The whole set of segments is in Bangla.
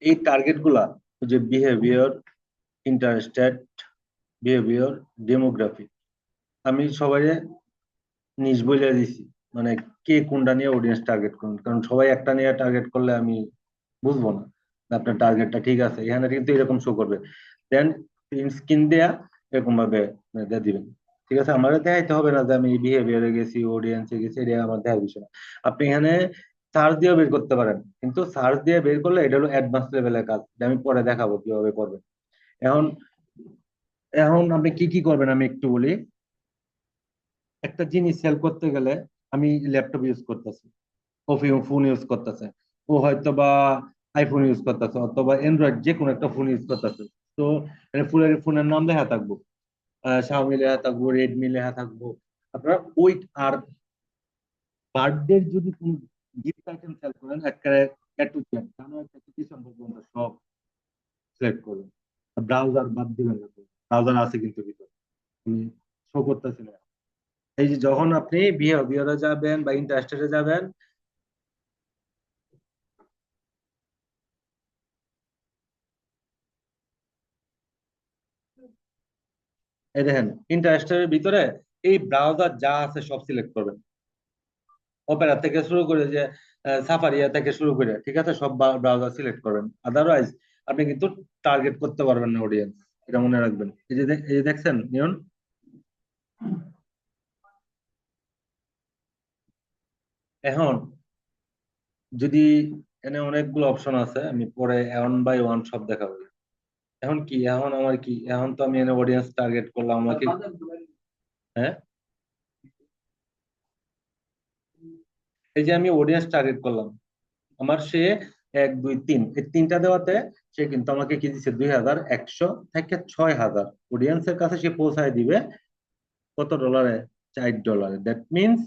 এই টার্গেট গুলা, যে বিহেভিয়ার, ইন্টারেস্টেড, বিহেভিয়ার, ডেমোগ্রাফি, আমি সবাই নিজ বলে দিছি। মানে কে কোনটা নিয়ে অডিয়েন্স টার্গেট করুন, কারণ সবাই একটা নিয়ে টার্গেট করলে আমি বুঝবো না যে আপনার টার্গেটটা ঠিক আছে। এখানে কিন্তু এরকম শো করবে, দেন স্ক্রিন দেয়া এরকম ভাবে দিয়ে দিবেন। ঠিক আছে, আমার দেখাইতে হবে না যে আমি বিহেভিয়ারে গেছি, অডিয়েন্সে গেছি, এটা আমার দেখার বিষয় না। আপনি এখানে সার্চ দিয়ে বের করতে পারেন, কিন্তু সার্চ দিয়ে বের করলে এটা হলো অ্যাডভান্স লেভেলের কাজ, এটা আমি পরে দেখাবো কিভাবে করবেন। এখন এখন আপনি কি কি করবেন আমি একটু বলি। একটা জিনিস সেল করতে গেলে, আমি ল্যাপটপ ইউজ করতেছি, ও ফোন ইউজ করতেছে, ও হয়তো বা আইফোন ইউজ করতেছে অথবা অ্যান্ড্রয়েড যে কোনো একটা ফোন ইউজ করতেছে। তো ফোনের ফোনের নাম লেখা থাকবো, শাওমি লেখা থাকবো, রেডমি লেখা থাকবো। আপনারা ওই আর বার্থডে যদি কোন গিফট আইটেম সেল করেন, একটা এ টু জেড জানুয়ারি থেকে ডিসেম্বর পর্যন্ত সব সিলেক্ট করবেন। ব্রাউজার বাদ দিবেন না, ব্রাউজার আছে কিন্তু ভিতরে, আমি শো করতেছি না। এই যে যখন আপনি বিহেভিয়ারে যাবেন বা ইন্টারেস্টেডে যাবেন, এই দেখেন ইন্টারেস্টের ভিতরে এই ব্রাউজার যা আছে সব সিলেক্ট করবেন, অপেরা থেকে শুরু করে যে সাফারিয়া থেকে শুরু করে, ঠিক আছে, সব ব্রাউজার সিলেক্ট করবেন। আদারওয়াইজ আপনি কিন্তু টার্গেট করতে পারবেন না অডিয়েন্স, এটা মনে রাখবেন। এই যে দেখছেন নিয়ন। এখন যদি এখানে অনেকগুলো অপশন আছে, আমি পরে ওয়ান বাই ওয়ান সব দেখাবো। এখন কি, এখন আমার কি, এখন তো আমি এখানে অডিয়েন্স টার্গেট করলাম আমাকে। হ্যাঁ, এই যে আমি অডিয়েন্স টার্গেট করলাম, আমার সে 1 2 3 এই তিনটা দেওয়াতে সে কিন্তু আমাকে কি দিচ্ছে, 2100 থেকে 6000 অডিয়েন্সের কাছে সে পৌঁছায় দিবে। কত ডলারে? $4। দ্যাট মিনস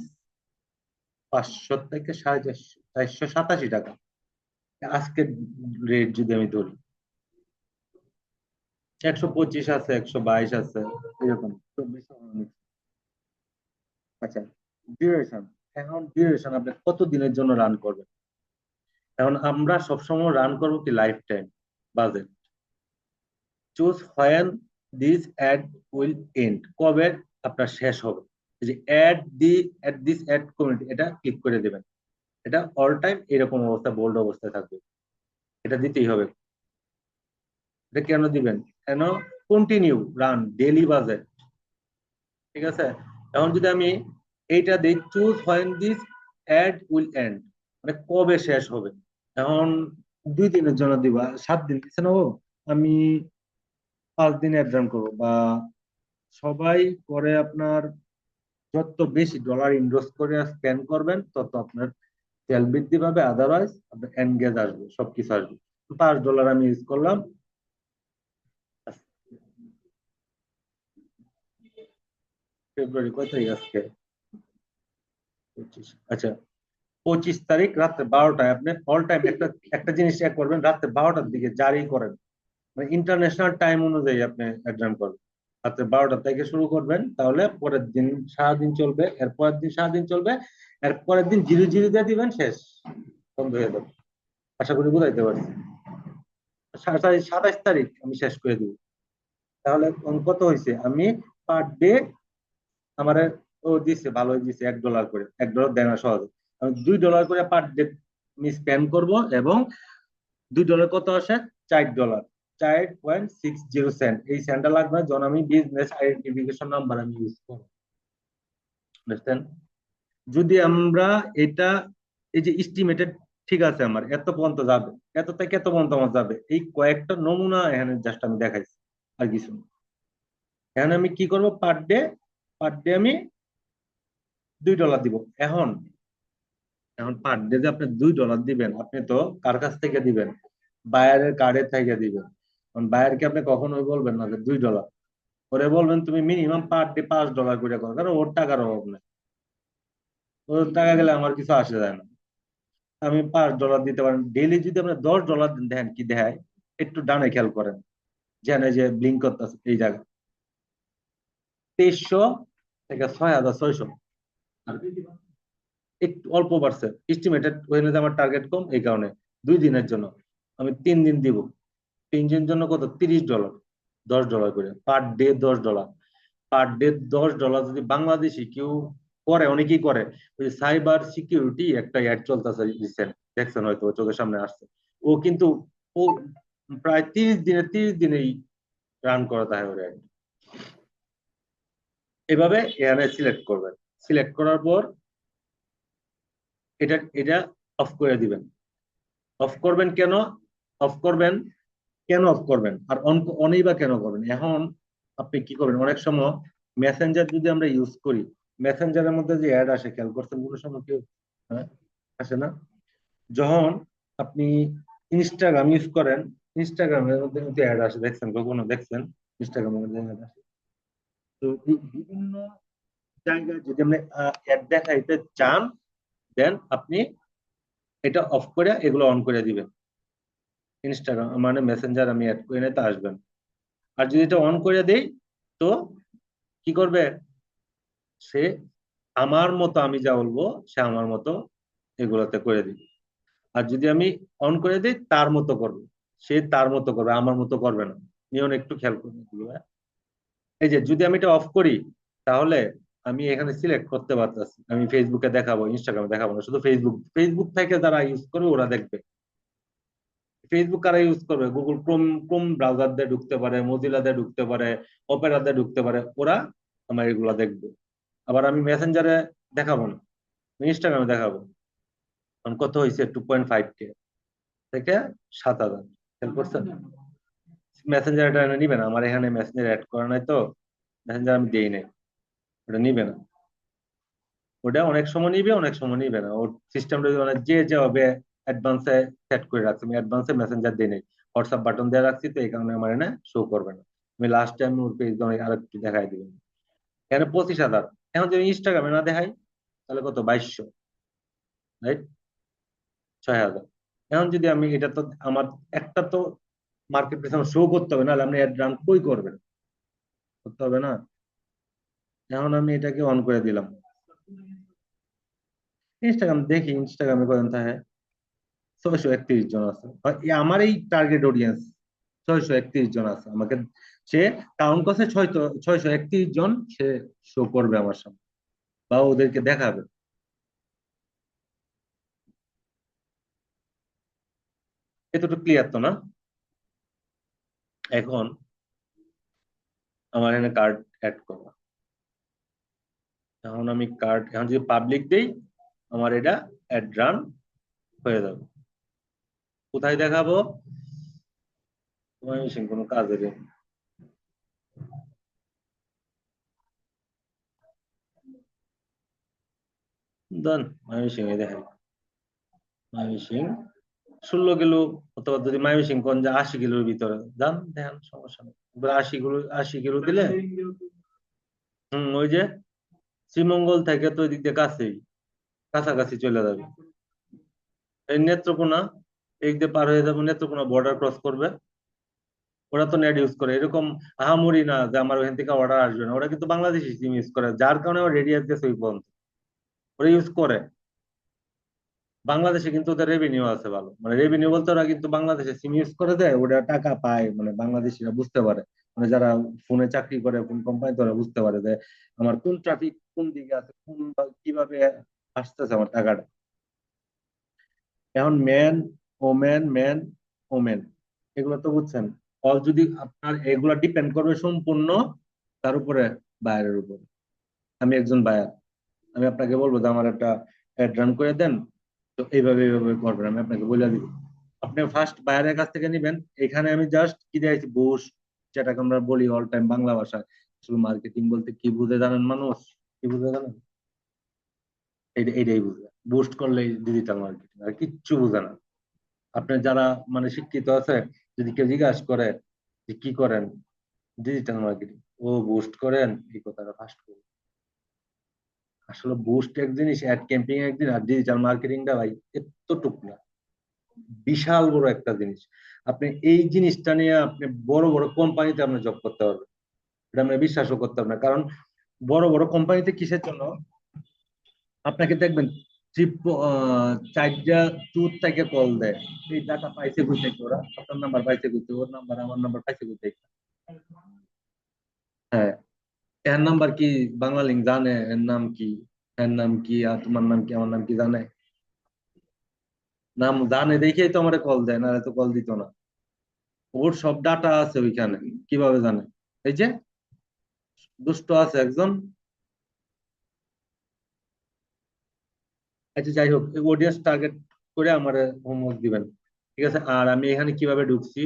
500 থেকে 487 টাকা আজকের রেট যদি আমি ধরি। 125 আছে, 122 আছে, এরকম 24 অনেক। আচ্ছা, ডিউরেশন। এখন ডিউরেশন আপনি কত দিনের জন্য রান করবেন? এখন আমরা সবসময় রান করবো কি lifetime budget. Choose when this ad will end, কবে আপনার শেষ হবে। এই যে অ্যাট দিস অ্যাড কমিউনিটি, এটা ক্লিক করে দেবেন। এটা অল টাইম এরকম অবস্থা, বোল্ড অবস্থায় থাকবে, এটা দিতেই হবে। এটা কেন দিবেন? কেন? Continue run daily budget. ঠিক আছে, এখন যদি আমি এইটা দিই, choose when this ad will end, মানে কবে শেষ হবে। এখন 2 দিনের জন্য দিবা, 7 দিন দিচ্ছে না ও, আমি 5 দিন অ্যাড রান করবো। বা সবাই করে আপনার, যত বেশি ডলার ইনভেস্ট করে স্পেন্ড করবেন তত আপনার সেল বৃদ্ধি পাবে, আদারওয়াইজ আপনার এনগেজ আসবে, সবকিছু আসবে। $5 আমি ইউজ করলাম। ফেব্রুয়ারি কয় তারিখ আজকে? 25। আচ্ছা, 25 তারিখ রাত্রে 12টায় আপনি অল টাইম একটা একটা জিনিস চেক করবেন, রাত্রে 12টার দিকে জারি করেন, মানে ইন্টারন্যাশনাল টাইম অনুযায়ী আপনি এক্সাম করবেন। রাত্রে 12টা থেকে শুরু করবেন, তাহলে পরের দিন সারাদিন চলবে, এর পরের দিন সারাদিন চলবে, এর পরের দিন জিরো জিরো দিয়ে দিবেন, শেষ, বন্ধ হয়ে যাবে। আশা করি বুঝাইতে পারছি। 27 তারিখ আমি শেষ করে দিব। তাহলে কত হয়েছে, আমি পার ডে আমার, ও দিচ্ছে ভালোই দিচ্ছে, $1 করে, $1 দেয় না সহজে। আমি $2 করে পার ডে আমি স্পেন্ড করবো, এবং $2 কত আসে? $4, 4.60 সেন্ট। এই সেন্টটা লাগবে যখন আমি বিজনেস আইডেন্টিফিকেশন নাম্বার আমি ইউজ করবো, বুঝছেন? যদি আমরা এটা, এই যে এস্টিমেটেড, ঠিক আছে, আমার এত পর্যন্ত যাবে, এত থেকে এত পর্যন্ত আমার যাবে, এই কয়েকটা নমুনা এখানে জাস্ট আমি দেখাইছি, আর কিছু না। এখানে আমি কি করব, পার ডে আমি $2 দিব। এখন এখন পার ডে যে আপনি $2 দিবেন, আপনি তো কার কাছ থেকে দিবেন? বায়ারের কার্ডে থেকে দিবেন। কারণ বায়ারকে আপনি কখনোই বলবেন না যে $2, ওরে বলবেন তুমি মিনিমাম পার ডে $5 করে করো, কারণ ওর টাকার অভাব নেই। ওর টাকা গেলে আমার কিছু আসে যায় না। আমি $5 দিতে পারেন ডেইলি। যদি আপনি $10 দেন, কি দেয় একটু ডানে খেয়াল করেন, যেন এই যে ব্লিঙ্ক করতেছে এই জায়গায়, 2300 থেকে 6600, আর একটু অল্প বাড়ছে। এস্টিমেটেড ওখানে আমার টার্গেট কম, এই কারণে 2 দিনের জন্য। আমি 3 দিন দিব। 3 দিনের জন্য কত? $30, $10 করে পার ডে, $10 পার ডে। $10 যদি বাংলাদেশি কেউ করে, অনেকেই করে। ওই সাইবার সিকিউরিটি একটা অ্যাড চলতেছে রিসেন্ট, দেখছেন হয়তো, চোখের সামনে আসছে। ও কিন্তু ও প্রায় 30 দিনেই রান করাতে হয় ওর অ্যাড। এভাবে এখানে সিলেক্ট করবেন। সিলেক্ট করার পর এটা এটা অফ করে দিবেন। অফ করবেন কেন? অফ করবেন কেন? অফ করবেন আর অন অনই বা কেন করবেন? এখন আপনি কি করবেন, অনেক সময় মেসেঞ্জার যদি আমরা ইউজ করি, মেসেঞ্জারের মধ্যে যে অ্যাড আসে, খেয়াল করছেন কোনো সময় কেউ? হ্যাঁ, আসে না? যখন আপনি ইনস্টাগ্রাম ইউজ করেন, ইনস্টাগ্রামের মধ্যে কিন্তু অ্যাড আসে, দেখছেন? কখনো দেখছেন ইনস্টাগ্রামের মধ্যে অ্যাড আসে? তো এই বিভিন্ন জায়গায় যদি আপনি অ্যাড দেখাইতে চান, দেন আপনি এটা অফ করে এগুলো অন করে দিবেন। ইনস্টাগ্রাম মানে মেসেঞ্জার আমি অ্যাড করে নিতে আসবেন। আর যদি এটা অন করে দেই, তো কি করবে সে? আমার মতো আমি যা বলবো সে আমার মতো এগুলোতে করে দিবে। আর যদি আমি অন করে দিই, তার মতো করবে। সে তার মতো করবে, আমার মতো করবে না। নিয়ন একটু খেয়াল করবে এগুলো, হ্যাঁ? এই যে যদি আমি এটা অফ করি, তাহলে আমি এখানে সিলেক্ট করতে পারতেছি আমি ফেসবুকে দেখাবো, ইনস্টাগ্রামে দেখাবো না, শুধু ফেসবুক। ফেসবুক থেকে যারা ইউজ করবে ওরা দেখবে। ফেসবুক কারা ইউজ করবে? গুগল ক্রোম, ক্রোম ব্রাউজার দিয়ে ঢুকতে পারে, মজিলা দিয়ে ঢুকতে পারে, অপেরা দিয়ে ঢুকতে পারে, ওরা আমার এগুলা দেখবে। আবার আমি মেসেঞ্জারে দেখাবো না, ইনস্টাগ্রামে দেখাবো। এখন কত হয়েছে? 2.5K থেকে 7,000। খেয়াল করছেন? মেসেঞ্জার এটা নিবে না, আমার এখানে মেসেঞ্জার অ্যাড করা নাই তো, মেসেঞ্জার আমি দেই নাই। ওটা নিবে না। ওটা অনেক সময় নিবে, অনেক সময় নিবে না। ওর সিস্টেমটা মানে যে যেভাবে অ্যাডভান্সে সেট করে রাখছে, আমি অ্যাডভান্সে মেসেঞ্জার দিই নাই। হোয়াটসঅ্যাপ বাটন দিয়ে রাখছি, তো এই কারণে আমার এনে শো করবে না। আমি লাস্ট টাইম ওর পেজ আর একটু দেখাই দিবেন। এখানে 25,000। এখন যদি ইনস্টাগ্রামে না দেখাই, তাহলে কত? 2200, রাইট? 6,000। এখন যদি আমি এটা, তো আমার একটা তো মার্কেট প্লেস আমার শো করতে হবে, নাহলে আপনি অ্যাড রান কই করবেন? করতে হবে না? এখন আমি এটাকে অন করে দিলাম। ইনস্টাগ্রাম দেখি, ইনস্টাগ্রামে করেন থাকে 631 জন আছে। আমার এই টার্গেট অডিয়েন্স 631 জন আছে আমাকে। সে কাউন্ট করছে 631 জন, সে শো করবে আমার সামনে বা ওদেরকে দেখাবে। এতটুকু ক্লিয়ার তো না? এখন আমার এখানে কার্ড অ্যাড করবো। এখন আমি কার্ড, এখন যদি পাবলিক দেই, আমার এটা অ্যাড রান হয়ে যাবে। কোথায় দেখাবো? ময়মনসিংহ কোনো কাজের দেন, ময়মনসিংহে দেখাই। ময়মনসিংহ 16 কিলো, অথবা যদি ময়মনসিংহ কোন যে 80 কিলোর ভিতরে যান, দেখেন, সমস্যা নেই। এবার 80 কিলো দিলে, ওই যে শ্রীমঙ্গল থেকে তো ওই দিক দিয়ে কাছেই, কাছাকাছি চলে যাবে। এই নেত্রকোনা, এই দিয়ে পার হয়ে যাবো, নেত্রকোনা বর্ডার ক্রস করবে। ওরা তো নেট ইউজ করে, এরকম আহামরি না যে আমার ওখান থেকে অর্ডার আসবে না। ওরা কিন্তু বাংলাদেশি সিম ইউজ করে, যার কারণে ওরা রেডিয়াস গেছে ওই পর্যন্ত। ওরা ইউজ করে। বাংলাদেশে কিন্তু ওদের রেভিনিউ আছে ভালো, মানে রেভিনিউ বলতে ওরা কিন্তু বাংলাদেশে সিম ইউজ করে দেয়, ওরা টাকা পায়, মানে বাংলাদেশিরা বুঝতে পারে। মানে যারা ফোনে চাকরি করে, কোন কোম্পানিতে, ওরা বুঝতে পারে যে আমার কোন ট্রাফিক কোন দিকে আছে, কোন কিভাবে আসতেছে আমার টাকাটা। এখন ম্যান, ওম্যান, ম্যান, ওমেন, এগুলো তো বুঝছেন। অল যদি আপনার এগুলো ডিপেন্ড করবে সম্পূর্ণ তার উপরে, বায়ারের উপরে। আমি একজন বায়ার, আমি আপনাকে বলবো যে আমার একটা অ্যাড রান করে দেন, তো এইভাবে এইভাবে করবেন, আমি আপনাকে বলে দিব। আপনি ফার্স্ট বায়ারের কাছ থেকে নিবেন। এখানে আমি জাস্ট কি দিয়েছি? বুস্ট, যেটাকে আমরা বলি অল টাইম বাংলা ভাষায়। আসলে মার্কেটিং বলতে কি বুঝে জানেন মানুষ? কি বুঝে জানেন? এইটাই বুঝে। বুস্ট করলে ডিজিটাল মার্কেটিং, আর কিচ্ছু বুঝে না। আপনি যারা মানে শিক্ষিত আছে, যদি কেউ জিজ্ঞাসা করে যে কি করেন, ডিজিটাল মার্কেটিং, ও বুস্ট করেন, এই কথাটা ফার্স্ট করি। আসলে বুস্ট এক জিনিস, অ্যাড ক্যাম্পিং এক জিনিস, আর ডিজিটাল মার্কেটিংটা ভাই এতটুক না, বিশাল বড় একটা জিনিস। আপনি এই জিনিসটা নিয়ে আপনি বড় বড় কোম্পানিতে আপনি জব করতে পারবেন, এটা আপনি বিশ্বাসও করতে পারবেন না। কারণ বড় বড় কোম্পানিতে কিসের জন্য আপনাকে দেখবেন, চারটা ট্যুর থেকে কল দেয়, এই ডাটা পাইছে কই থেকে ওরা, আপনার নাম্বার পাইছে কই থেকে, ওর নাম্বার আমার নাম্বার পাইছে কই থেকে? হ্যাঁ, এর নাম্বার কি বাংলা লিঙ্ক জানে? এর নাম কি, এর নাম কি, আর তোমার নাম কি, আমার নাম কি জানে? নাম জানে দেখেই তো আমারে কল দেয়, না তো কল দিত না। ওর সব ডাটা আছে ওইখানে, কিভাবে জানে? এই যে দুষ্ট আছে একজন। আচ্ছা যাই হোক, অডিয়েন্স টার্গেট করে আমার হোমওয়ার্ক দিবেন, ঠিক আছে? আর আমি এখানে কিভাবে ঢুকছি,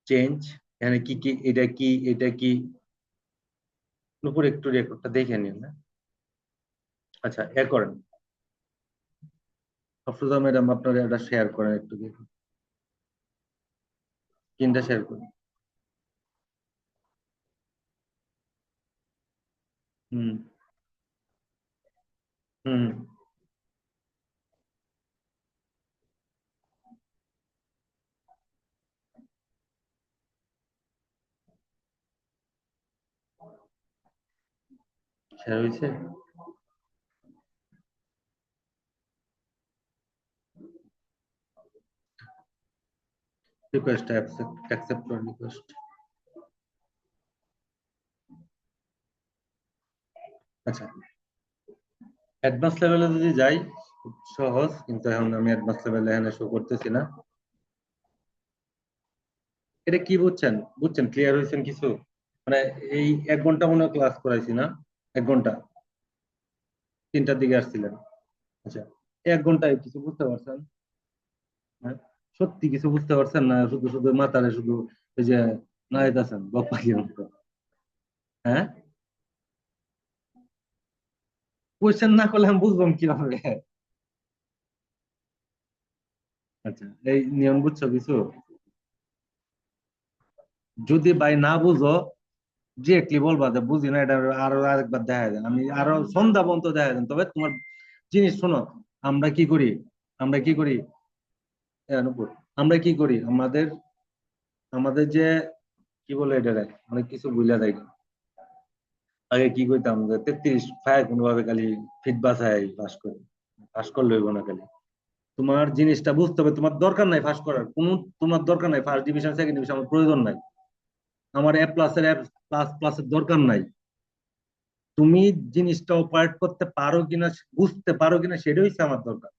চেঞ্জ, এখানে কি কি, এটা কি, এটা কি, উপরে একটু রেকর্ডটা দেখে নিন না। আচ্ছা, করেন আফরোজা ম্যাডাম, আপনারা এটা শেয়ার করেন একটু দেখুন, স্ক্রিনটা শেয়ার করুন। হুম, হুম, শেয়ার হয়েছে। রিকোয়েস্ট অ্যাকসেপ্ট করেন রিকোয়েস্ট। আচ্ছা, অ্যাডভান্স লেভেলে যদি যাই, খুব সহজ, কিন্তু এখন আমি অ্যাডভান্স লেভেলে এখানে শো করতেছি না। এটা কি বুঝছেন? বুঝছেন, ক্লিয়ার হয়েছেন কিছু? মানে এই 1 ঘন্টা মনে হয় ক্লাস করাইছি না? 1 ঘন্টা, 3টার দিকে আসছিলেন। আচ্ছা, 1 ঘন্টায় কিছু বুঝতে পারছেন? হ্যাঁ, সত্যি কিছু বুঝতে পারছেন না? শুধু শুধু মাথারে শুধু ওই যে নাইতাছেন বকপাখির মতো। হ্যাঁ, কোয়েশ্চেন না করলে আমি বুঝলাম কিভাবে? আচ্ছা, এই নিয়ম বুঝছো কিছু? যদি ভাই না বুঝো, ডিরেক্টলি বলবা যে বুঝি না, এটা আরো আরেকবার দেখা যায়, আমি আরো সন্ধ্যা পর্যন্ত দেখা যায়, তবে তোমার জিনিস শোনো। আমরা কি করি, আমরা কি করি, নূপুর, আমরা কি করি, আমাদের আমাদের যে কি বলে এটা, অনেক কিছু বুঝলা যায়। আগে কি করতাম যে 33 ফায়ার কোনো ভাবে খালি ফিট বাসায় পাস করি, পাস করলে হইব না খালি। তোমার জিনিসটা বুঝতে হবে, তোমার দরকার নাই পাস করার কোনো, তোমার দরকার নাই ফার্স্ট ডিভিশন সেকেন্ড ডিভিশন, আমার প্রয়োজন নাই। আমার এ প্লাসের, এ প্লাস প্লাসের দরকার নাই। তুমি জিনিসটা অপারেট করতে পারো কিনা, বুঝতে পারো কিনা, সেটাই হচ্ছে আমার দরকার।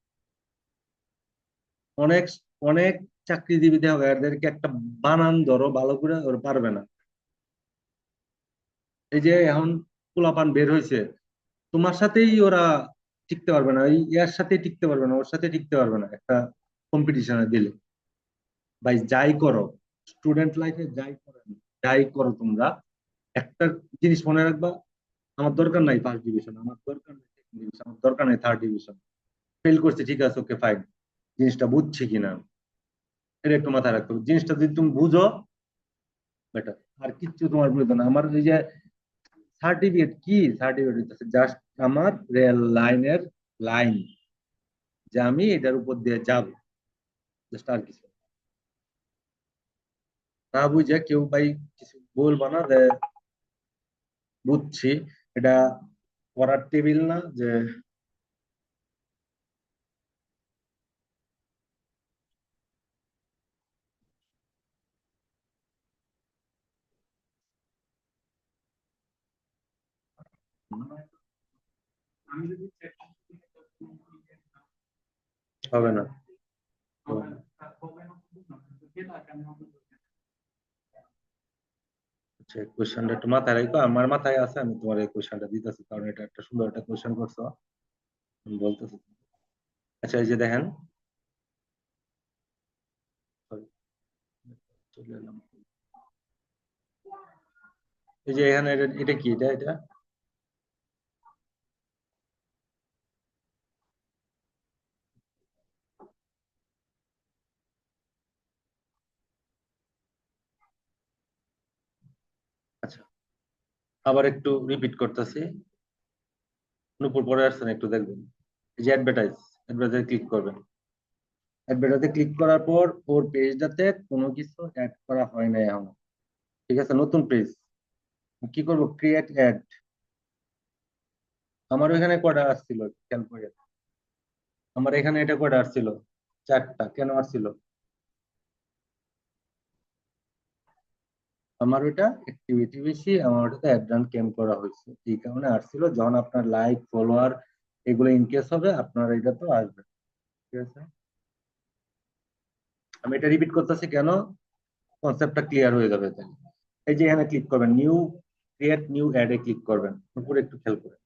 অনেক অনেক চাকরিজীবী দেখা যায়, এদেরকে একটা বানান ধরো ভালো করে, ওরা পারবে না। এই যে এখন পোলাপান বের হয়েছে, তোমার সাথেই ওরা টিকতে পারবে না, ওই ইয়ার সাথে টিকতে পারবে না, ওর সাথে টিকতে পারবে না একটা কম্পিটিশনে দিলে। ভাই যাই করো, স্টুডেন্ট লাইফে যাই করো, যাই করো তোমরা, একটা জিনিস মনে রাখবা, আমার দরকার নাই ফার্স্ট ডিভিশন, আমার দরকার নাই সেকেন্ড ডিভিশন, আমার দরকার নাই থার্ড ডিভিশন। ফেল করছে ঠিক আছে, ওকে ফাইন, জিনিসটা বুঝছি কিনা এটা একটু মাথায় রাখতে হবে। জিনিসটা যদি তুমি বুঝো, বেটার। আর কিচ্ছু তোমার প্রয়োজন না। আমার এই যে সার্টিফিকেট, কি সার্টিফিকেট জাস্ট আমার রেল লাইনের লাইন, যে আমি এটার উপর দিয়ে যাব, জাস্ট, আর কিছু না। বুঝে কেউ ভাই কিছু বলবা না যে বুঝছি, এটা পড়ার টেবিল না যে। হবে না, হবে না। আচ্ছা, কোয়েশ্চেনটা একটু মাথায় রাখো, আমার মাথায় আছে, আমি তোমার এই কোয়েশ্চেনটা দিতেছি, কারণ এটা একটা সুন্দর একটা কোয়েশ্চেন করছো, আমি বলতেছি। আচ্ছা, এই যে দেখেন, sorry, চলে এলাম। এই যে এখানে এটা কি, এটা আচ্ছা, আবার একটু রিপিট করতেছি, উপর পরে আসছেন একটু দেখবেন। এই যে অ্যাডভার্টাইজ, অ্যাডভার্টাইজ ক্লিক করবেন। অ্যাডভার্টাইজে ক্লিক করার পর ওর পেজটাতে কোনো কিছু অ্যাড করা হয় না এখন, ঠিক আছে? নতুন পেজ, কি করব, ক্রিয়েট অ্যাড। আমার ওইখানে কটা আসছিল খেয়াল করে, আমার এখানে এটা কয়টা আসছিল? 4টা। কেন আসছিল? আমার ওটা অ্যাক্টিভিটি বেশি, আমার ওটাতে অ্যাডভান্স ক্যাম্প করা হয়েছে, এই কারণে আসছিল। যখন আপনার লাইক ফলোয়ার এগুলো ইনকেস হবে, আপনার এটা তো আসবে। ঠিক আছে, আমি এটা রিপিট করতেছি কেন, কনসেপ্টটা ক্লিয়ার হয়ে যাবে তাহলে। এই যে এখানে ক্লিক করবেন, নিউ ক্রিয়েট নিউ অ্যাডে ক্লিক করবেন, উপরে একটু খেয়াল করেন।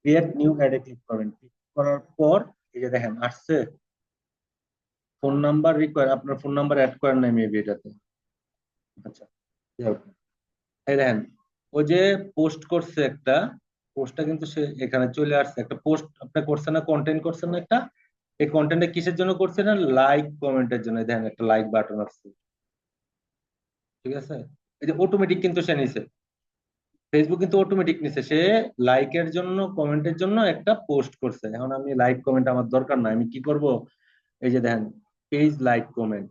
ক্রিয়েট নিউ অ্যাডে ক্লিক করবেন, ক্লিক করার পর এই যে দেখেন আসছে ফোন নাম্বার রিকোয়ার, আপনার ফোন নাম্বার অ্যাড করেন নাই মেবি এটাতে। আচ্ছা, যাই হোক। এই দেখেন, ও যে পোস্ট করছে একটা, পোস্টটা কিন্তু সে এখানে চলে আসছে। একটা পোস্ট আপনি করছেন না, কন্টেন্ট করছেন না একটা, এই কন্টেন্টটা কিসের জন্য করছেন না, লাইক কমেন্টের জন্য। এই দেখেন একটা লাইক বাটন আসছে, ঠিক আছে। এই যে অটোমেটিক কিন্তু সে নিছে, ফেসবুক কিন্তু অটোমেটিক নিছে, সে লাইকের জন্য কমেন্টের জন্য একটা পোস্ট করছে। এখন আমি লাইক কমেন্ট আমার দরকার নাই, আমি কি করব, এই যে দেখেন page like comment,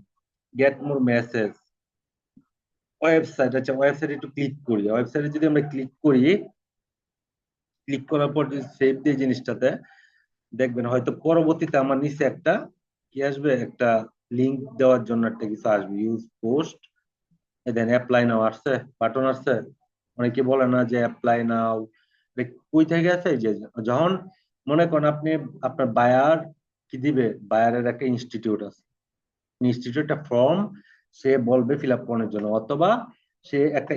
get more message, website. আচ্ছা, ওয়েবসাইটে একটু ক্লিক করি। ওয়েবসাইটে যদি আমরা ক্লিক করি, ক্লিক করার পর যদি সেভ দিই জিনিসটাতে, দেখবেন হয়তো পরবর্তীতে আমার নিচে একটা কি আসবে, একটা লিংক দেওয়ার জন্য একটা কিছু আসবে, use post. Then apply now আসছে, বাটন আসছে। অনেকে বলে না যে অ্যাপ্লাই নাও, কই থেকে আছে, এই যে যখন মনে করেন আপনি আপনার বায়ার কি দিবে, বায়ারের একটা ইনস্টিটিউট আছে, ইনস্টিটিউটটা ফর্ম সে বলবে ফিল আপ করার জন্য, অথবা সে একটা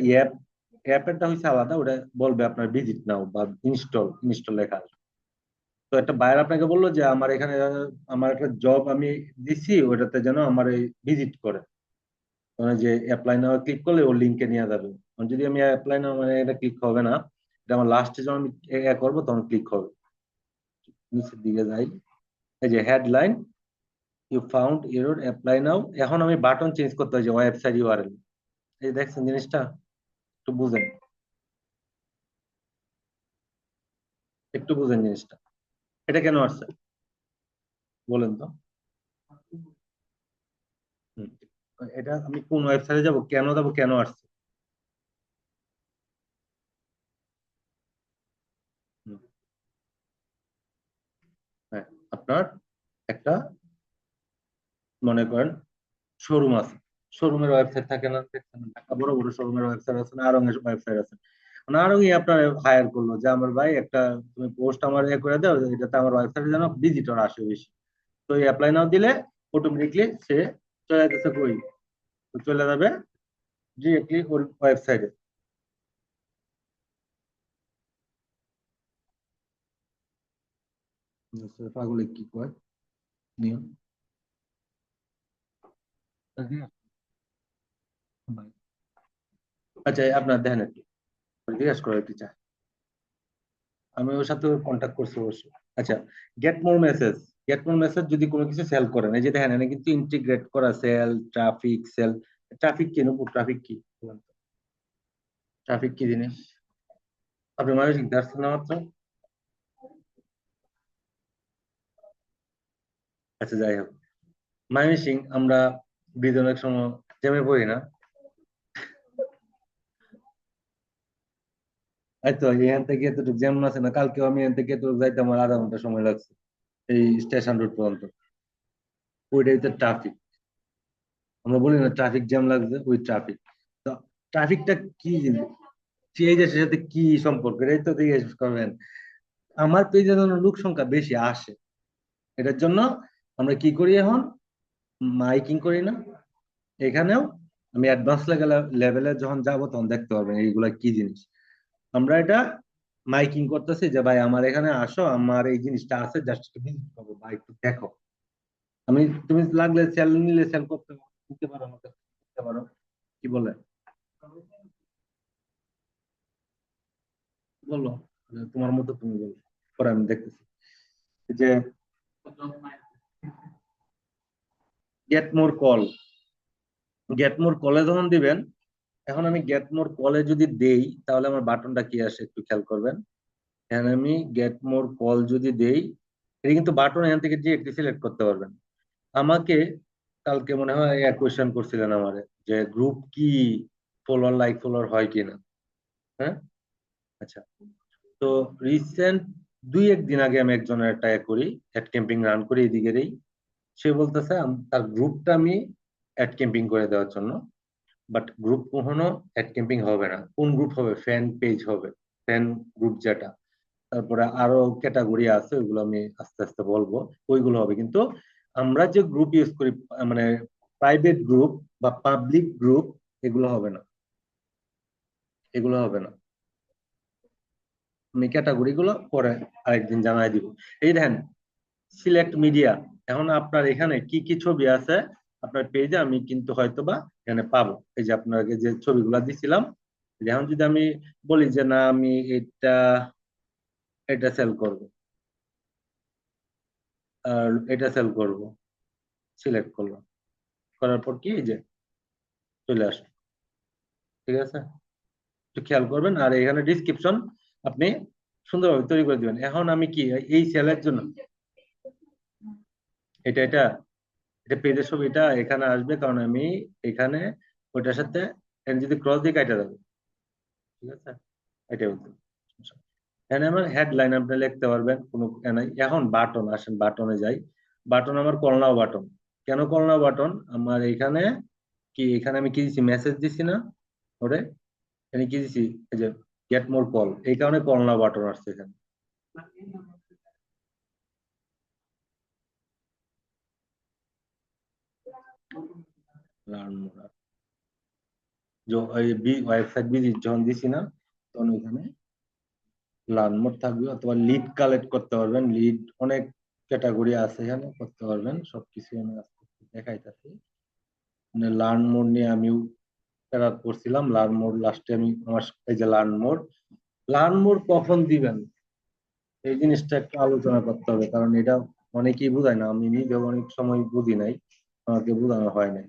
অ্যাপেরটা হচ্ছে আলাদা, ওটা বলবে আপনার ভিজিট নাও বা ইনস্টল লেখা আছে। তো একটা বায়ার আপনাকে বললো যে আমার এখানে আমার একটা জব আমি দিছি, ওটাতে যেন আমার এই ভিজিট করে, মানে যে অ্যাপ্লাই নাও ক্লিক করলে ওর লিঙ্কে নিয়ে যাবে। যদি আমি অ্যাপ্লাই নাও মানে এটা ক্লিক হবে না, এটা আমার লাস্টে যখন আমি করবো তখন ক্লিক হবে। নিচের দিকে যাই, এই যে headline, you found error, apply now. এখন আমি বাটন চেঞ্জ করতে হয়, যে ওয়েবসাইট ইউআরএল। এই দেখছেন জিনিসটা, একটু বুঝেন, একটু বুঝেন জিনিসটা, এটা কেন আসছে বলেন তো। হুম। এটা আমি কোন ওয়েবসাইটে যাব, কেন যাবো, কেন আসছে? হুম, হ্যাঁ, আপনার একটা মনে করেন শোরুম আছে, শোরুমের ওয়েবসাইট থাকে না, দেখছেন ঢাকা বড় বড় শোরুমের ওয়েবসাইট আছে না, আরং এর ওয়েবসাইট আছে। মানে আরঙই আপনার হায়ার করলো যে আমার ভাই একটা তুমি পোস্ট আমার করে দাও, এটাতে আমার ওয়েবসাইটে যেন ভিজিটর আসে বেশি। তো এই অ্যাপ্লাই নাও দিলে অটোমেটিকলি সে চলে যাচ্ছে কই, তো চলে যাবে ডিরেক্টলি ওর ওয়েবসাইটে। পাগলে কি কয় নিয়ম। আচ্ছা, আপনার দেখেন একটু জিজ্ঞাসা করে একটু চাই, আমি ওর সাথে কন্ট্যাক্ট করছি অবশ্যই। আচ্ছা, get more message, get more message যদি কোনো কিছু সেল করেন, এই যে দেখেন এখানে কিন্তু ইন্টিগ্রেট করা সেল, ট্রাফিক, সেল। ট্রাফিক কি নবু, ট্রাফিক কি বলেন তো? ট্রাফিক কি জিনিস? আপনি মানুষ শিখতে আসছেন না মাত্র। আচ্ছা, যাই হোক, ময়মনসিং আমরা ব্রিজ অনেক সময় জ্যামে পড়ি না। এই তো এখান থেকে এতটুকু জ্যাম আছে না, কালকেও আমি এখান থেকে তো যাইতে আমার আধা ঘন্টা সময় লাগছে এই স্টেশন রোড পর্যন্ত। ওইটাই তো ট্রাফিক, আমরা বলি না ট্রাফিক জ্যাম লাগছে, ওই ট্রাফিক। তো ট্রাফিকটা কি জিনিস, এই দেশের সাথে কি সম্পর্ক, এটাই তো জিজ্ঞেস করবেন। আমার পেজে যেন লোক সংখ্যা বেশি আসে, এটার জন্য আমরা কি করি এখন, মাইকিং করি না। এখানেও আমি অ্যাডভান্স লেভেলে যখন যাব তখন দেখতে পারবেন এইগুলা কি জিনিস। আমরা এটা মাইকিং করতেছি যে ভাই আমার এখানে আসো, আমার এই জিনিসটা আছে, জাস্ট একটু ভিজিট করবো বা একটু দেখো। আমি, তুমি লাগলে সেল নিলে সেল করতে দিতে পারো আমাকে, দিতে পারো, কি বলে বলো, তোমার মতো তুমি বলো, পরে আমি দেখতেছি। এই যে get more call, get more কলে যখন দিবেন, এখন আমি গেট মোর কলে যদি দেই তাহলে আমার বাটনটা কি আসে একটু খেয়াল করবেন। এখানে আমি গেট মোর কল যদি দেই, এটা কিন্তু বাটন এখান থেকে ডিরেক্টলি সিলেক্ট করতে পারবেন। আমাকে কালকে মনে হয় এক কোয়েশ্চেন করছিলেন আমারে, যে গ্রুপ কি ফলোয়ার লাইক ফলোয়ার হয় কিনা। হ্যাঁ, আচ্ছা। তো রিসেন্ট দুই একদিন আগে আমি একজনের একটা করি, অ্যাড ক্যাম্পিং রান করি এদিকেরই। সে বলতেছে তার গ্রুপটা আমি অ্যাড ক্যাম্পিং করে দেওয়ার জন্য, বাট গ্রুপ কখনো অ্যাড ক্যাম্পিং হবে না। কোন গ্রুপ হবে? ফ্যান পেজ হবে, ফ্যান গ্রুপ যেটা। তারপরে আরো ক্যাটাগরি আছে, ওইগুলো আমি আস্তে আস্তে বলবো, ওইগুলো হবে। কিন্তু আমরা যে গ্রুপ ইউজ করি, মানে প্রাইভেট গ্রুপ বা পাবলিক গ্রুপ, এগুলো হবে না, এগুলো হবে না। আমি ক্যাটাগরি গুলো পরে আরেকদিন জানাই দিব। এই দেখেন, সিলেক্ট মিডিয়া। এখন আপনার এখানে কি কি ছবি আছে আপনার পেজে, আমি কিন্তু হয়তোবা এখানে পাবো। এই যে আপনাকে যে ছবিগুলো দিছিলাম, এখন যদি আমি বলি যে না আমি এটা এটা সেল করব, আর এটা সেল করব, সিলেক্ট করলাম, করার পর কি এই যে চলে আসবে। ঠিক আছে, একটু খেয়াল করবেন। আর এখানে ডিসক্রিপশন আপনি সুন্দরভাবে তৈরি করে দিবেন। এখন আমি কি এই সেলের জন্য এটা এটা এটা পেজের ছবিটা এখানে আসবে, কারণ আমি এখানে ওইটার সাথে এখানে যদি ক্রস দিয়ে কাটা যাবে। ঠিক আছে, এটাই বলতে। এখানে আমার হেডলাইন আপনি লিখতে পারবেন, কোনো নাই। এখন বাটন, আসেন বাটনে যাই। বাটন আমার কলনাও বাটন। কেন কলনাও বাটন? আমার এখানে কি, এখানে আমি কি দিছি, মেসেজ দিছি না ওরে? এখানে কি দিছি, এই যে গেট মোর কল, এই কারণে কলনাও বাটন আসছে এখানে। লার্ন মোর, ওয়েবসাইট ভিজিট যখন দিছি না, তখন ওইখানে লার্ন মোড থাকবে। অথবা লিড কালেক্ট করতে পারবেন, লিড অনেক ক্যাটাগরি আছে এখানে, করতে পারবেন সবকিছু। আমি আস্তে আস্তে দেখাইতেছি। মানে লার্ন মোড নিয়ে আমিও প্যারা করছিলাম। লার্ন মোড লাস্টে আমি আমার এই যে লার্ন মোড কখন দিবেন, এই জিনিসটা একটু আলোচনা করতে হবে, কারণ এটা অনেকেই বোঝায় না। আমি নিজেও অনেক সময় বুঝি নাই, আমাকে বোঝানো হয় নাই।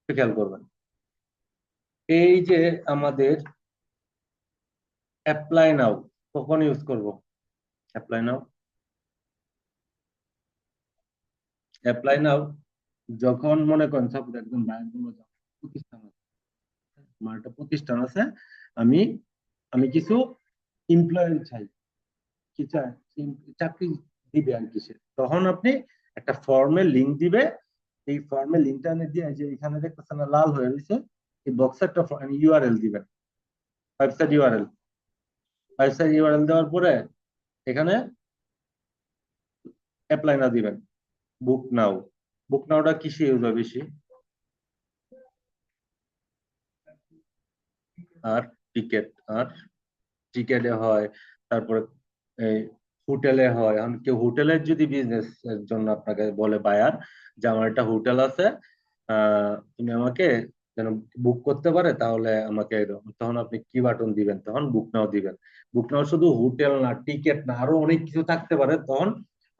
একটু খেয়াল করবেন। এই যে আমাদের অ্যাপ্লাই নাও কখন ইউজ করব? অ্যাপ্লাই নাও, অ্যাপ্লাই নাও যখন মনে করেন সাপোজ একদম বাইরে কোনো প্রতিষ্ঠান আছে, আমার একটা প্রতিষ্ঠান আছে, আমি আমি কিছু এমপ্লয়ি চাই, কি চাই, চাকরি দিবে আর কি। তখন আপনি একটা ফর্মের লিঙ্ক দিবে। এই ফর্মের লিঙ্কটা এনে দিয়ে যে এখানে দেখতেছেন না লাল হয়ে রয়েছে, এই বক্সে একটা ইউআরএল দিবেন, ওয়েবসাইট ইউআরএল। ওয়েবসাইট ইউআরএল দেওয়ার পরে এখানে অ্যাপ্লাই না দিবেন, বুক নাও। বুক নাওটা কিসে ইউজ হয় বেশি? আর টিকেট, আর টিকেটে হয়। তারপরে এই হোটেলে হয়। এখন কেউ হোটেলের যদি বিজনেস এর জন্য আপনাকে বলে বায়ার, যে আমার একটা হোটেল আছে, তুমি আমাকে যেন বুক করতে পারে, তাহলে আমাকে এরকম, তখন আপনি কি বাটন দিবেন? তখন বুক নাও দিবেন। বুক নাও শুধু হোটেল না, টিকেট না, আরো অনেক কিছু থাকতে পারে। তখন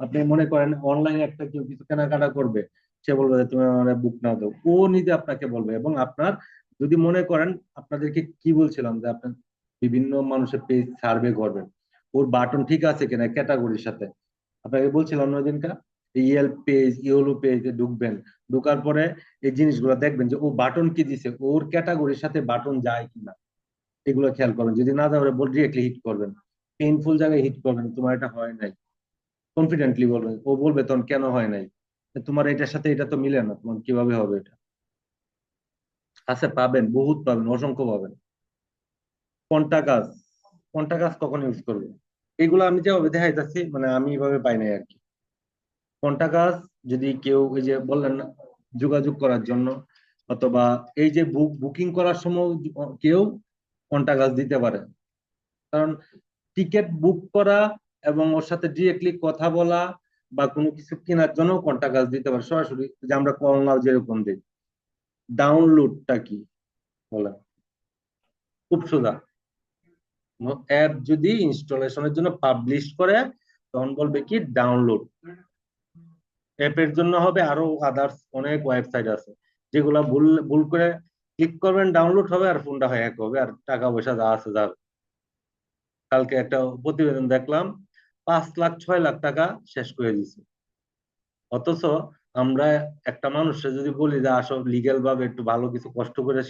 আপনি মনে করেন অনলাইনে একটা কেউ কিছু কেনাকাটা করবে, সে বলবে যে তুমি আমার বুক নাও দাও, ও নিজে আপনাকে বলবে। এবং আপনার যদি মনে করেন, আপনাদেরকে কি বলছিলাম যে আপনার বিভিন্ন মানুষের পেজ সার্ভে করবেন, ওর বাটন ঠিক আছে কিনা ক্যাটাগরির সাথে। আপনাকে বলছিলাম না দিনকা, ইয়েল পেজ, ইয়েলো পেজে ঢুকবেন। ঢোকার পরে এই জিনিসগুলো দেখবেন যে ও বাটন কি দিছে, ওর ক্যাটাগরির সাথে বাটন যায় কিনা, এগুলো খেয়াল করবেন। যদি না যায় বল ডিরেক্টলি হিট করবেন, পেইনফুল জায়গায় হিট করবেন, তোমার এটা হয় নাই, কনফিডেন্টলি বলবেন। ও বলবে তখন কেন হয় নাই, তোমার এটার সাথে এটা তো মিলে না, তোমার কিভাবে হবে এটা। আছে, পাবেন, বহুত পাবেন, অসংখ্য পাবেন। কোনটা কাজ, কোনটা কাজ কখন ইউজ করবে, এগুলো আমি যেভাবে দেখাইতেছি, মানে আমি এভাবে পাই নাই আর কি। কোনটা কাজ, যদি কেউ ওই যে বললেন না, যোগাযোগ করার জন্য, অথবা এই যে বুকিং করার সময় কেউ কোনটা কাজ দিতে পারে। কারণ টিকিট বুক করা এবং ওর সাথে ডিরেক্টলি কথা বলা বা কোনো কিছু কেনার জন্য কোনটা কাজ দিতে পারে সরাসরি, যে আমরা কল নাও যেরকম দিই। ডাউনলোডটা কি বলেন? খুব সোজা। অ্যাপ যদি ইনস্টলেশনের জন্য পাবলিশ করে, তখন বলবে কি ডাউনলোড। অ্যাপের জন্য হবে আরো আদার্স অনেক ওয়েবসাইট আছে, যেগুলা ভুল ভুল করে ক্লিক করবেন, ডাউনলোড হবে, আর ফোনটা হ্যাক হবে, আর টাকা পয়সা যা আছে যাবে। কালকে একটা প্রতিবেদন দেখলাম, 5 লাখ 6 লাখ টাকা শেষ করে দিছে। অথচ আমরা একটা মানুষের যদি বলি যে আসো লিগেল ভাবে একটু ভালো কিছু কষ্ট করে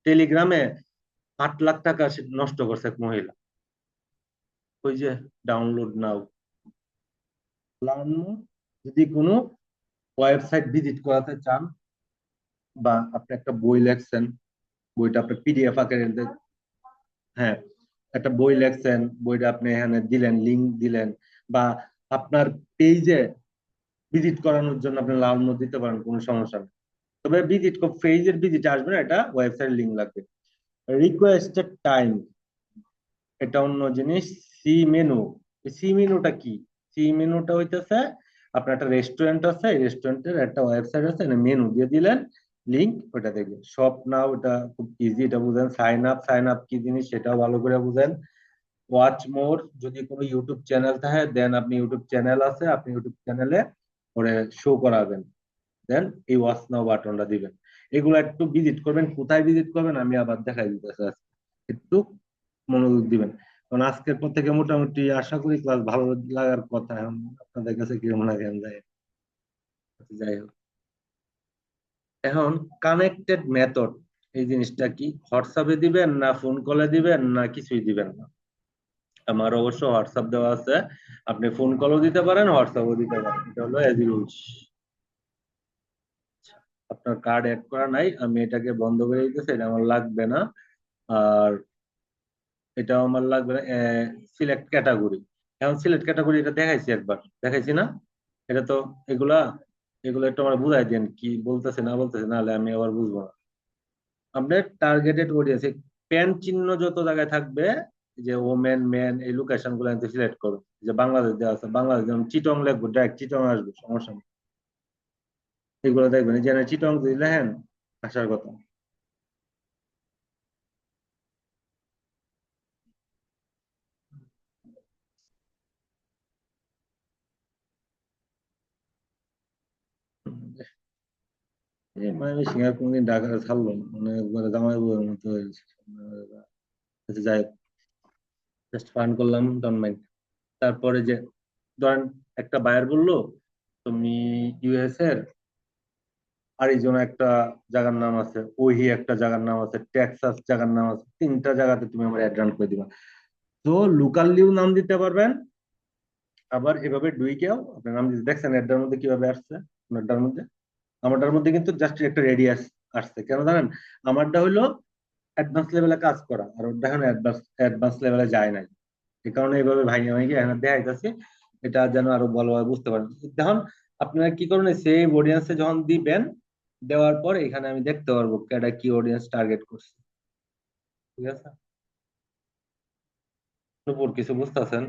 টেলিগ্রামে 8 লাখ টাকা সে নষ্ট করছে এক মহিলা। ওই যে ডাউনলোড নাও, লার্ন মোর। যদি কোনো ওয়েবসাইট ভিজিট করাতে চান, বা আপনি একটা বই লেখছেন, বইটা আপনি পিডিএফ আকারে হ্যাঁ, একটা বই লেখছেন, বইটা আপনি এখানে দিলেন, লিংক দিলেন, বা আপনার পেজে ভিজিট করানোর জন্য আপনি লার্ন মোর দিতে পারেন, কোনো সমস্যা নেই। তবে ভিজিট পেজের ভিজিট আসবে না, এটা ওয়েবসাইট লিংক লাগবে। রিকোয়েস্টেড টাইম, এটা অন্য জিনিস। সি মেনু, সি মেনুটা কি? সি মেনুটা হইতেছে আপনার একটা রেস্টুরেন্ট আছে, রেস্টুরেন্টের একটা ওয়েবসাইট আছে, মেনু দিয়ে দিলেন, লিংক ওটা দেখবেন। শপ নাও, এটা খুব ইজি, এটা বুঝেন। সাইন আপ, সাইন আপ কি জিনিস সেটাও ভালো করে বুঝেন। ওয়াচ মোর, যদি কোনো ইউটিউব চ্যানেল থাকে দেন আপনি ইউটিউব চ্যানেল আছে, আপনি ইউটিউব চ্যানেলে ওরে শো করাবেন, দেন এই ওয়াচ নাও বাটনটা দিবেন। এগুলো একটু ভিজিট করবেন। কোথায় ভিজিট করবেন আমি আবার দেখাই দিতেছি আজকে। একটু মনোযোগ দিবেন, কারণ আজকের পর থেকে মোটামুটি আশা করি ক্লাস ভালো লাগার কথা। এখন আপনাদের কাছে কিরকম লাগে আমি যাই, যাই হোক। এখন কানেক্টেড মেথড, এই জিনিসটা কি? হোয়াটসঅ্যাপে দিবেন না ফোন কলে দিবেন না কিছুই দিবেন না? আমার অবশ্য হোয়াটসঅ্যাপ দেওয়া আছে, আপনি ফোন কলও দিতে পারেন, হোয়াটসঅ্যাপও দিতে পারেন, এটা হলো এজ রুলস। আপনার কার্ড অ্যাড করা নাই, আমি এটাকে বন্ধ করে দিতেছি, এটা আমার লাগবে না। আর এটাও আমার লাগবে না। সিলেক্ট ক্যাটাগরি, এখন সিলেক্ট ক্যাটাগরি এটা দেখাইছি, একবার দেখাইছি না? এটা তো এগুলা, এগুলো একটু আমার বুঝাই দেন কি বলতেছে না বলতেছে, নাহলে আমি আবার বুঝবো না। আপনার টার্গেটেড অডিয়েন্স, প্যান চিহ্ন যত জায়গায় থাকবে, যে ওমেন মেন, এই লোকেশন গুলো সিলেক্ট করুন। যে বাংলাদেশ দেওয়া আছে, বাংলাদেশ যেমন চিটং লিখবো, ডাইরেক্ট চিটং আসবে, সমস্যা নেই। এগুলো দেখবেন, যে চিটং যদি লেখেন, আসার কথা। এই ময়মনসিংহ আর কোনদিন ঢাকা ছাড়লো না, মানে একবারে জামাই বউয়ের মতো হয়েছে। আচ্ছা, যাই হোক, জাস্ট ফান করলাম, ডোন্ট মাইন্ড। তারপরে যে ধরেন একটা বায়ার বললো, তুমি ইউএস এর আরিজোনা একটা জায়গার নাম আছে, ওহি একটা জায়গার নাম আছে, টেক্সাস জায়গার নাম আছে, তিনটা জায়গাতে তুমি আমার অ্যাড রান করে দিবা। তো লোকালিও নাম দিতে পারবেন, আবার এভাবে ডুইকেও আপনার নাম দিতে। দেখছেন অ্যাডটার মধ্যে কিভাবে আসছে? আপনারটার মধ্যে, আমারটার মধ্যে কিন্তু জাস্ট একটা রেডিয়াস আসছে, কেন জানেন? আমারটা হইলো অ্যাডভান্স লেভেলে কাজ করা, আর ওটা এখন অ্যাডভান্স অ্যাডভান্স লেভেলে যায় নাই। এই কারণে এইভাবে ভাইয়া ভাইকে এখানে দেখাইতেছি, এটা যেন আরো ভালোভাবে বুঝতে পারেন। দেখুন, আপনারা কি করবেন, সেই অডিয়েন্সে যখন দিবেন, দেওয়ার পর এখানে আমি দেখতে পারবো এটা কি অডিয়েন্স টার্গেট করছে। ঠিক আছে? উপর কিছু বুঝতেছেন?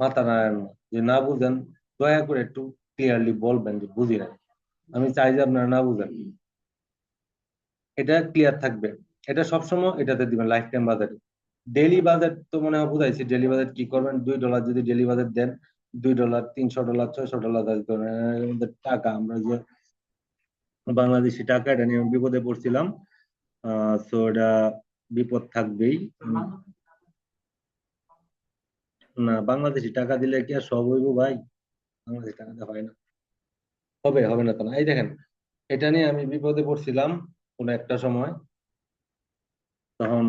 মাথা নাড়েন না। যে না বুঝেন, দয়া করে একটু ক্লিয়ারলি বলবেন যে বুঝি নাই। আমি চাই যে আপনারা না বুঝেন, এটা ক্লিয়ার থাকবে। এটা সবসময় এটাতে দিবেন, life time budget. Daily budget তো মনে হয় বুঝাইছি। ডেইলি বাজেট কি করবেন, $2 যদি ডেইলি বাজেট দেন, $2, $300, $600 দিতে পারেন। এর মধ্যে টাকা, আমরা যে বাংলাদেশি টাকা, এটা নিয়ে আমি বিপদে পড়ছিলাম। সো এটা বিপদ থাকবেই। না, বাংলাদেশি টাকা দিলে কি আর সব হইব ভাই? বাংলাদেশি টাকা দিয়ে হয় না। হবে, হবে না তো না। এই দেখেন, এটা নিয়ে আমি বিপদে পড়ছিলাম কোন একটা সময়। তখন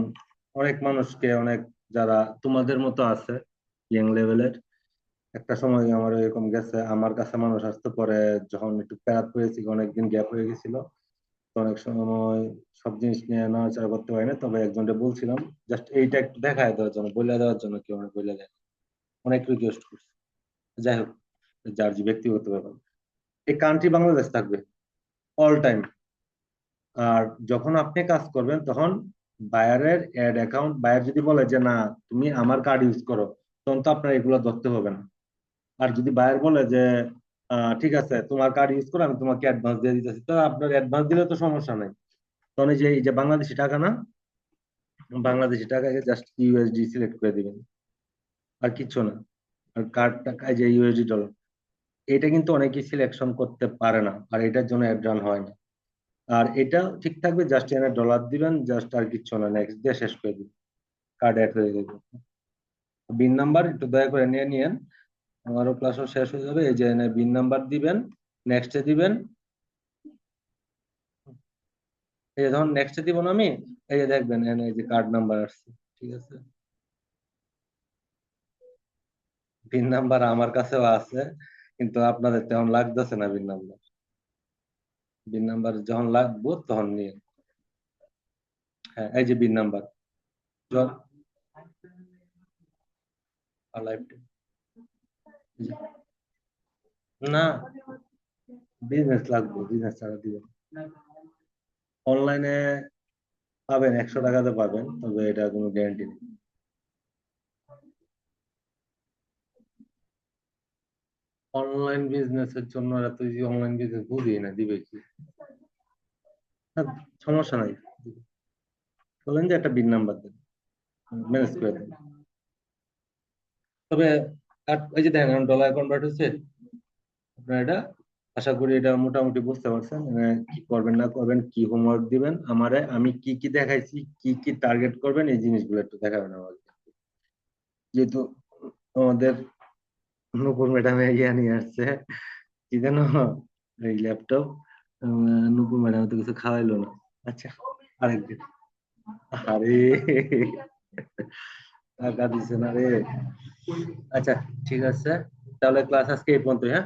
অনেক মানুষকে, অনেক যারা তোমাদের মতো আছে, ইয়ং লেভেলের, একটা সময় আমার এরকম গেছে, আমার কাছে মানুষ আসতে পরে, যখন একটু প্যারাত পড়েছি, অনেকদিন গ্যাপ হয়ে গেছিল, তো অনেক সময় সব জিনিস নিয়ে নাড়াচাড়া করতে পারি না। তবে একজনকে বলছিলাম জাস্ট এইটা একটু দেখায় দেওয়ার জন্য, বলে দেওয়ার জন্য, কেউ অনেক বলে দেয়, অনেক রিকোয়েস্ট করছে। যাই হোক, যার যে ব্যক্তিগত ব্যাপার। এই কান্ট্রি বাংলাদেশ থাকবে অল টাইম। আর যখন আপনি কাজ করবেন, তখন বায়ারের অ্যাড অ্যাকাউন্ট, বায়ার যদি বলে যে না তুমি আমার কার্ড ইউজ করো, তখন তো আপনার এগুলো ধরতে হবে না। আর যদি বায়ার বলে যে ঠিক আছে তোমার কার্ড ইউজ করো, আমি তোমাকে অ্যাডভান্স দিয়ে দিতেছি, তো আপনার অ্যাডভান্স দিলে তো সমস্যা নাই। তখন এই যে বাংলাদেশি টাকা না, বাংলাদেশি টাকাকে জাস্ট ইউএসডি সিলেক্ট করে দিবেন, আর কিচ্ছু না। আর কার্ড টাকায় যে ইউএসডি ডলার, এটা কিন্তু অনেকেই সিলেকশন করতে পারে না, আর এটার জন্য অ্যাড রান হয় না। আর এটা ঠিক থাকবে, জাস্ট এখানে ডলার দিবেন, জাস্ট আর কিচ্ছু না, নেক্সট দিয়ে শেষ করে দিবেন, কার্ড অ্যাড হয়ে যাবে। বিন নাম্বার একটু দয়া করে নিয়ে নিয়েন, আমারও ক্লাসও শেষ হয়ে যাবে। এই যে বিন নাম্বার দিবেন, নেক্সটে দিবেন। এই যে ধরুন নেক্সটে দিব না আমি, এই যে দেখবেন এখানে এই যে কার্ড নাম্বার আসছে। ঠিক আছে? পিন নাম্বার আমার কাছেও আছে, কিন্তু আপনাদের তেমন লাগতেছে না পিন নাম্বার। পিন নাম্বার যখন লাগবো তখন নিয়ে। হ্যাঁ, এই যে পিন নাম্বার। না, বিজনেস লাগবে, বিজনেস ছাড়া দিবেন। অনলাইনে পাবেন, 100 টাকাতে পাবেন, তবে এটা কোনো গ্যারান্টি নেই। অনলাইন বিজনেসের জন্য এত অনলাইন বিজনেস বুঝি না, দিবে কি? না, সমস্যা নাই, বলেন যে একটা বিন নাম্বার দেন, ম্যানেজ করে দেন। তবে এই যে দেখেন ডলার কনভার্ট হচ্ছে, আপনার এটা আশা করি এটা মোটামুটি বুঝতে পারছেন। কি করবেন না করবেন, কি হোমওয়ার্ক দিবেন আমারে, আমি কি কি দেখাইছি, কি কি টার্গেট করবেন, এই জিনিসগুলো একটু দেখাবেন আমাকে। যেহেতু আমাদের নূপুর ম্যাডাম ইয়া নিয়ে আসছে, কি যেন, এই ল্যাপটপ, নূপুর ম্যাডাম তো কিছু খাওয়াইলো না। আচ্ছা, আরেকদিন। আরে, টাকা দিছে না রে। আচ্ছা, ঠিক আছে, তাহলে ক্লাস আজকে এই পর্যন্ত, হ্যাঁ।